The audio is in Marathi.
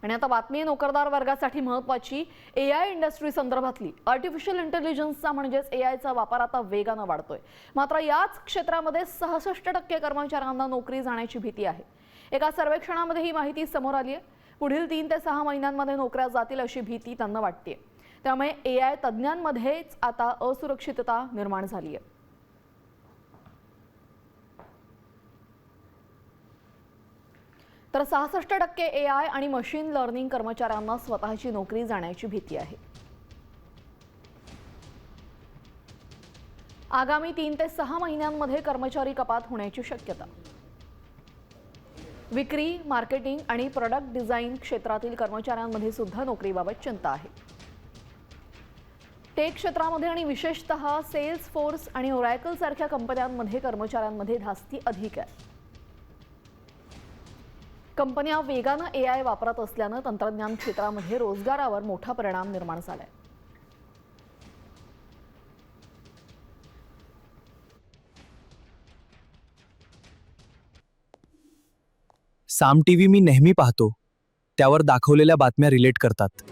आणि आता बातमी नोकरदार वर्गासाठी महत्त्वाची एआय इंडस्ट्री संदर्भातली। आर्टिफिशियल इंटेलिजन्सचा म्हणजेच एआयचा वापर आता वेगाने वाढतोय। मात्र याच क्षेत्रामध्ये 66% कर्मचाऱ्यांना नोकरी जाण्याची भीती आहे। एका सर्वेक्षणामध्ये ही माहिती समोर आली आहे। पुढील 3 ते 6 महिन्यांमध्ये नोकऱ्या जातील अशी भीती त्यांना वाटते। त्यामुळे एआय तज्ञांमध्येच आता असुरक्षितता निर्माण झाली आहे। तर 66% एआय आणि मशीन लर्निंग कर्मचाऱ्यांना स्वतःची नोकरी जाण्याची भीती आहे। आगामी 3 ते 6 महिन्यांमध्ये कर्मचारी कपात होण्याची शक्यता। विक्री, मार्केटिंग आणि प्रोडक्ट डिझाइन क्षेत्रातील कर्मचाऱ्यांमध्ये सुद्धा नोकरीबाबत चिंता आहे। टेक क्षेत्रामध्ये आणि विशेषतः सेल्स फोर्स आणि ओरॅकल सारख्या कंपन्यांमध्ये कर्मचाऱ्यांमध्ये धास्ती अधिक आहे। कंपन्या वेगाने एआय वापरत असल्याने तंत्रज्ञान क्षेत्रामध्ये रोजगारावर मोठा परिणाम निर्माण झालाय। साम टीव्ही मी नेहमी पाहतो, त्यावर दाखवलेल्या बातम्या रिलेट करतात।